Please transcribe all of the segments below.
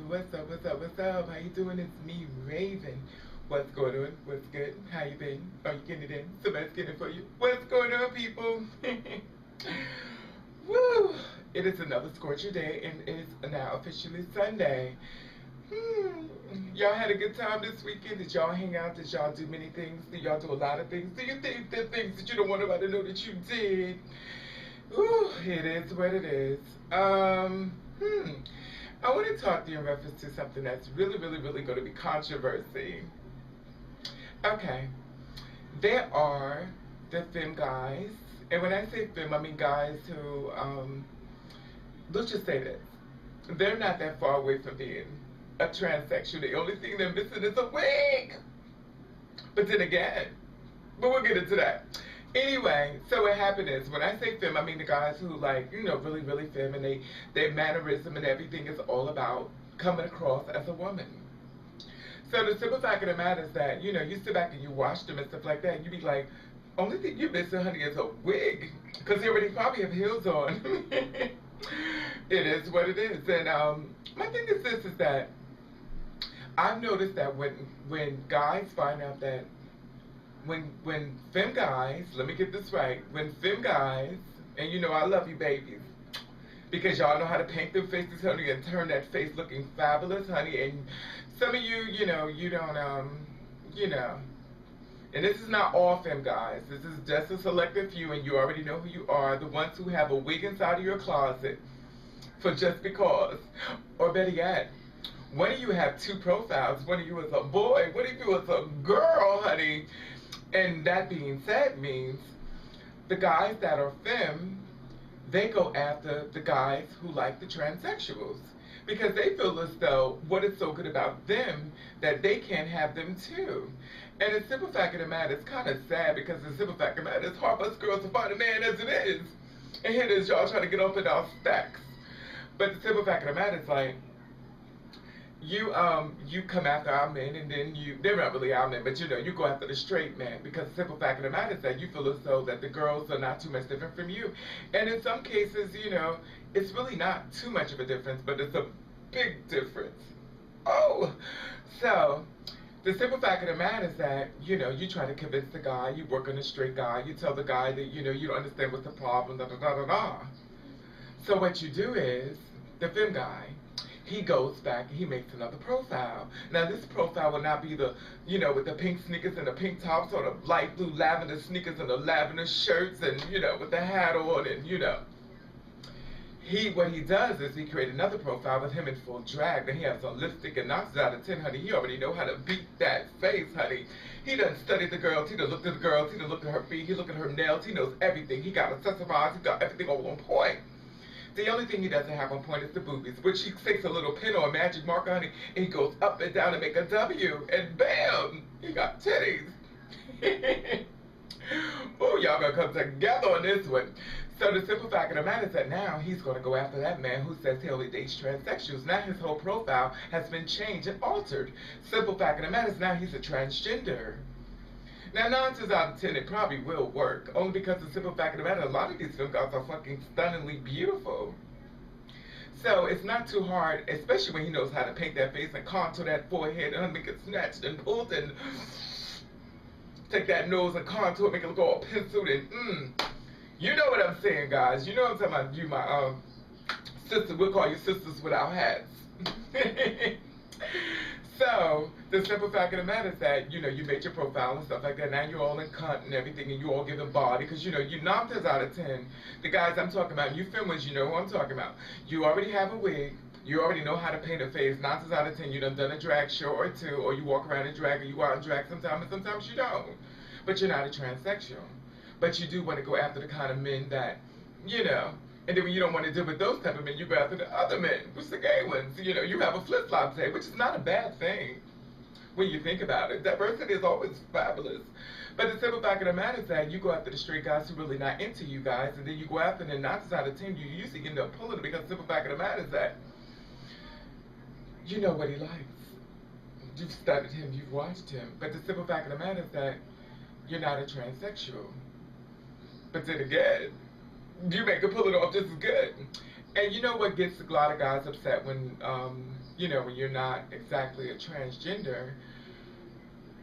What's up, what's up, what's up? How you doing? It's me, Raven. What's going on? What's good? How you been? Are you getting it in? Somebody's getting it for you. What's going on, people? Woo! It is another scorcher day, and it is now officially Sunday. Y'all had a good time this weekend? Did y'all hang out? Did y'all do many things? Did y'all do a lot of things? Do you think there are things that you don't want nobody to know that you did? Ooh, it is what it is. I want to talk to you in reference to something that's really, really, really going to be controversy. Okay, there are the Fem Guys, and when I say Fem, I mean guys who, let's just say this, they're not that far away from being a transsexual. The only thing they're missing is a wig. But then again, but we'll get into that. Anyway, so what happened is, when I say femme, I mean the guys who, like, you know, really, really femme, and their mannerism and everything is all about coming across as a woman. So the simple fact of the matter is that, you know, you sit back and you watch them and stuff like that, and you be like, only thing you're missing, honey, is a wig, because they already probably have heels on. It is what it is. And my thing is this, is that I've noticed that when guys find out that when Fem Guys, let me get this right, when Fem Guys, and you know I love you babies, because y'all know how to paint their faces, honey, and turn that face looking fabulous, honey, and some of you, you know, you don't, you know, and this is not all Fem Guys, this is just a selective few, and you already know who you are, the ones who have a wig inside of your closet, for just because, or better yet, one of you have two profiles, one of you is a boy, one of you is a girl, honey. And that being said means the guys that are femme, they go after the guys who like the transsexuals, because they feel as though what is so good about them that they can't have them too. And the simple fact of the matter is kind of sad, because the simple fact of the matter is hard for us girls to find a man as it is. And here it is, y'all trying to get up in our stacks. But the simple fact of the matter is, like, you come after our men, and then they're not really our men, but you know, you go after the straight man, because the simple fact of the matter is that you feel as though that the girls are not too much different from you. And in some cases, you know, it's really not too much of a difference, but it's a big difference. Oh, so the simple fact of the matter is that, you know, you try to convince the guy, you work on a straight guy, you tell the guy that, you know, you don't understand what's the problem, da da da da da. So what you do is, the Fem Guy, he goes back and he makes another profile. Now this profile will not be the, you know, with the pink sneakers and the pink tops, or the light blue lavender sneakers and the lavender shirts, and, you know, with the hat on, and, you know. What he does is he creates another profile with him in full drag. Then he has on lipstick, and 9 out of 10, honey, he already know how to beat that face, honey. He done studied the girls, he done looked at the girls, he done looked at her feet, he looked at her nails, he knows everything. He got accessorized, he got everything all on point. The only thing he doesn't have on point is the boobies, which he takes a little pin or a magic marker, honey, and he goes up and down and make a W, and bam, he got titties. Oh, y'all gonna come together on this one. So the simple fact of the matter is that now he's gonna go after that man who says he only dates transsexuals. Now his whole profile has been changed and altered. Simple fact of the matter is now he's a transgender. Now, 9 times out of 10, it probably will work, only because the simple fact of the matter, a lot of these film guys are fucking stunningly beautiful. So it's not too hard, especially when he knows how to paint that face and contour that forehead and make it snatched and pulled, and take that nose and contour, make it look all penciled, and you know what I'm saying, guys. You know what I'm talking about. You, my sister, we'll call you sisters without hats. So, the simple fact of the matter is that, you know, you made your profile and stuff like that. Now you're all in cunt and everything, and you all giving body. Because, you know, you 9 times out of 10, the guys I'm talking about, you femmes, you know who I'm talking about. You already have a wig. You already know how to paint a face. 9 times out of 10, you done a drag show or two, or you walk around in drag, or you out in drag sometimes, and sometimes you don't. But you're not a transsexual. But you do want to go after the kind of men that, you know, and then when you don't want to deal with those type of men, you go after the other men, which the gay ones. You know, you have a flip-flop day, which is not a bad thing when you think about it. Diversity is always fabulous. But the simple fact of the matter is that you go after the straight guys who really not into you guys, and then you go after them 9 out of 10, you usually end up pulling it, because the simple fact of the matter is that you know what he likes. You've studied him, you've watched him. But the simple fact of the matter is that you're not a transsexual. But then again, you make him pull it off just as good. And you know what gets a lot of guys upset when, you know, when you're not exactly a transgender?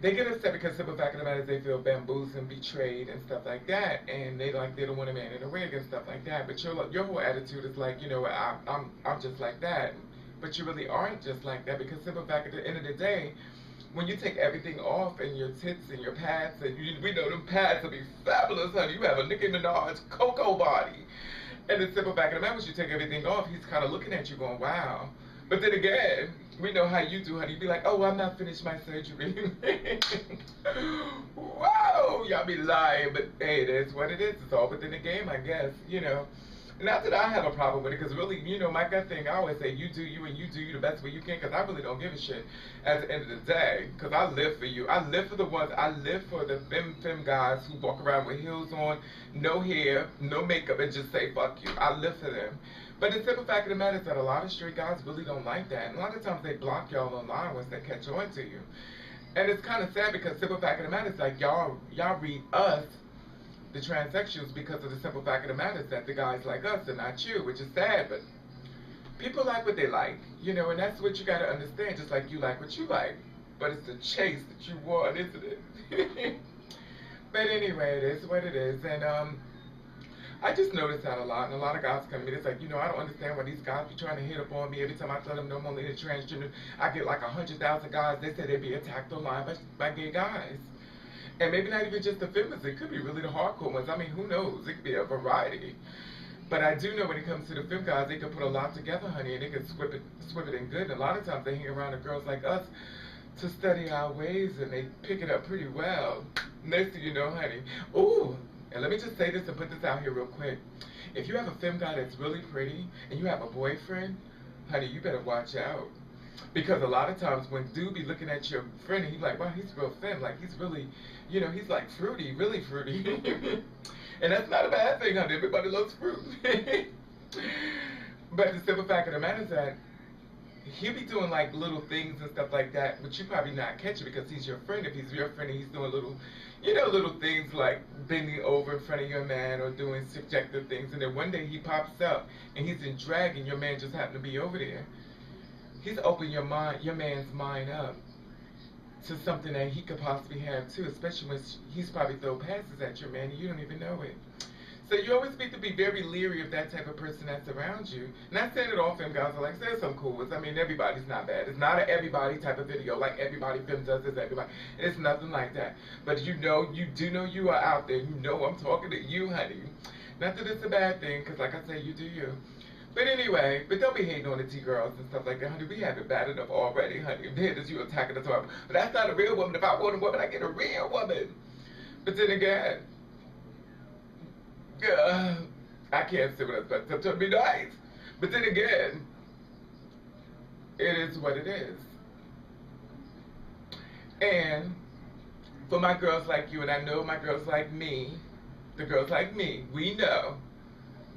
They get upset because simple fact of the matter is they feel bamboozled and betrayed and stuff like that, and they don't want a man in a wig and stuff like that. But your whole attitude is like, you know, I'm just like that, but you really aren't just like that, because simple fact at the end of the day, when you take everything off and your tits and your pads, and we know them pads will be fabulous, honey. You have a Nicki Minaj cocoa body. And the simple fact of the matter is, you take everything off, he's kind of looking at you going, wow. But then again, we know how you do, honey. You be like, oh, I'm not finished my surgery. Whoa, y'all be lying. But hey, it is what it is. It's all within the game, I guess, you know. Not that I have a problem with it, because really, you know, my gut thing, I always say, you do you and you do you the best way you can, because I really don't give a shit at the end of the day, because I live for you. I live for the ones, I live for the fem guys who walk around with heels on, no hair, no makeup, and just say, fuck you. I live for them. But the simple fact of the matter is that a lot of straight guys really don't like that. And a lot of times they block y'all online once they catch on to you. And it's kind of sad, because simple fact of the matter is like y'all read us, the transsexuals, because of the simple fact of the matter is that the guys like us and not you, which is sad, but people like what they like, you know, and that's what you got to understand, just like you like what you like, but it's the chase that you want, isn't it? But anyway, it is what it is, and I just noticed that a lot, and a lot of guys come to me, it's like, you know, I don't understand why these guys be trying to hit up on me. Every time I tell them no, I'm only a transgender, I get like 100,000 guys, they say they be attacked online by gay guys. And maybe not even just the feminists, it could be really the hardcore ones. I mean, who knows? It could be a variety. But I do know when it comes to the fem guys, they can put a lot together, honey, and they can swip it in good. And a lot of times they hang around the girls like us to study our ways, and they pick it up pretty well. Next thing you know, honey, ooh, and let me just say this and put this out here real quick. If you have a fem guy that's really pretty, and you have a boyfriend, honey, you better watch out. Because a lot of times when dude be looking at your friend and he's like, wow, he's real femme, like he's really, you know, he's like fruity, really fruity. And that's not a bad thing, honey. Everybody loves fruit. But the simple fact of the matter is that he'll be doing like little things and stuff like that, but you probably not catch it because he's your friend. If he's your friend and he's doing little, you know, little things like bending over in front of your man or doing subjective things, and then one day he pops up and he's in drag and your man just happened to be over there. He's opened your man's mind up to something that he could possibly have too, especially when he's probably throw passes at your man and you don't even know it. So you always need to be very leery of that type of person that's around you. Not saying that all fem guys are like, there's some cool ones. I mean, everybody's not bad. It's not an everybody type of video, like everybody fem does is everybody. It's nothing like that. But you know, you do know you are out there. You know I'm talking to you, honey. Not that it's a bad thing, because like I say, you do you. But anyway, but don't be hating on the T-girls and stuff like that, honey. We have it bad enough already, honey. Then is you attacking the top. But that's not a real woman. If I want a woman, I get a real woman. But then again, I can't say what I was about to be nice. But then again, it is what it is. And for my girls like you, and I know my girls like me, the girls like me, we know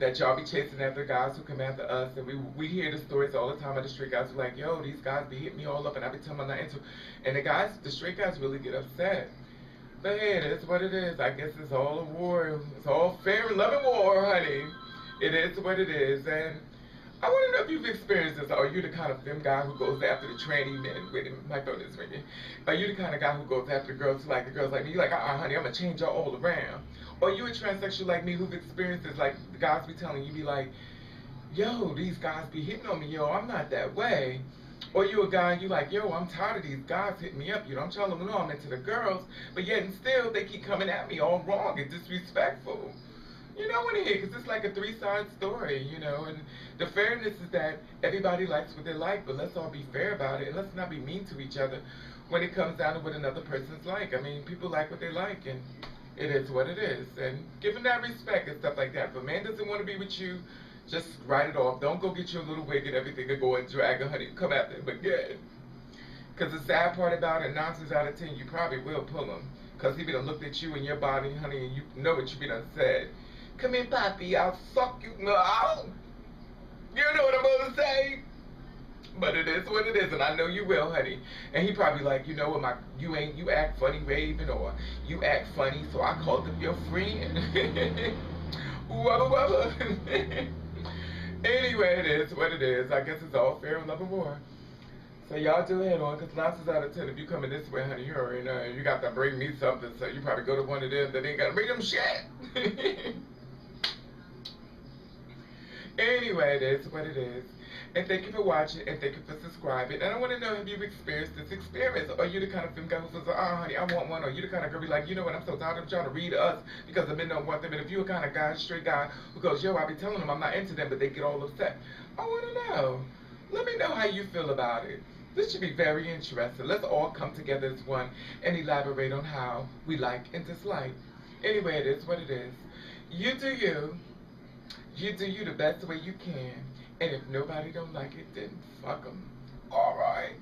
that y'all be chasing after guys who come after us, and we hear the stories all the time of the straight guys who are like, yo, these guys be hitting me all up, and I be telling them I'm not into it. And the straight guys really get upset. But hey, it is what it is. I guess it's all a war. It's all fair and love and war, honey. It is what it is. And I want to know if you've experienced this. Are you the kind of femme guy who goes after the tranny men? Wait, my phone is ringing. Are you the kind of guy who goes after the girls who like the girls like me? You're like, honey, I'm going to change y'all all around. Or you a transsexual like me who've experienced this, like the guys be telling you, be like, yo, these guys be hitting on me, yo, I'm not that way. Or you a guy and you like, yo, I'm tired of these guys hitting me up, you know, I'm telling them, no, I'm into the girls, but yet and still they keep coming at me all wrong and disrespectful. You know what I hear, because it's like a three-side story, you know, and the fairness is that everybody likes what they like, but let's all be fair about it, and let's not be mean to each other when it comes down to what another person's like. I mean, people like what they like, and it is what it is, and give them that respect and stuff like that. If a man doesn't want to be with you, just write it off. Don't go get your little wig and everything and go and drag a honey, come after him again. Because the sad part about it, 9 times out of 10, you probably will pull him. Because he be done looked at you and your body, honey, and you know what you be done said. Come here, Poppy, I'll suck you. No, you know what I'm going to say? But it is what it is, and I know you will, honey. And he probably like, you know what, you act funny, Raven, or you act funny, so I called up your friend. Wubba wubba. Anyway. Anyway, it is what it is. I guess it's all fair in love and war. So y'all do head on, because 9 times out of 10, if you coming this way, honey, you already know you got to bring me something. So you probably go to one of them that ain't got to bring them shit. Anyway, it is what it is. And thank you for watching, and thank you for subscribing. And I want to know, have you experienced this experience? Or are you the kind of femme guy who says, oh, honey, I want one? Or you the kind of girl be like, you know what, I'm so tired of trying to read us because the men don't want them. And if you're a kind of guy, straight guy, who goes, yo, I be telling them I'm not into them, but they get all upset. I want to know. Let me know how you feel about it. This should be very interesting. Let's all come together as one and elaborate on how we like and dislike. Anyway, it is what it is. You do you. You do you the best way you can. And if nobody don't like it, then fuck them. All right.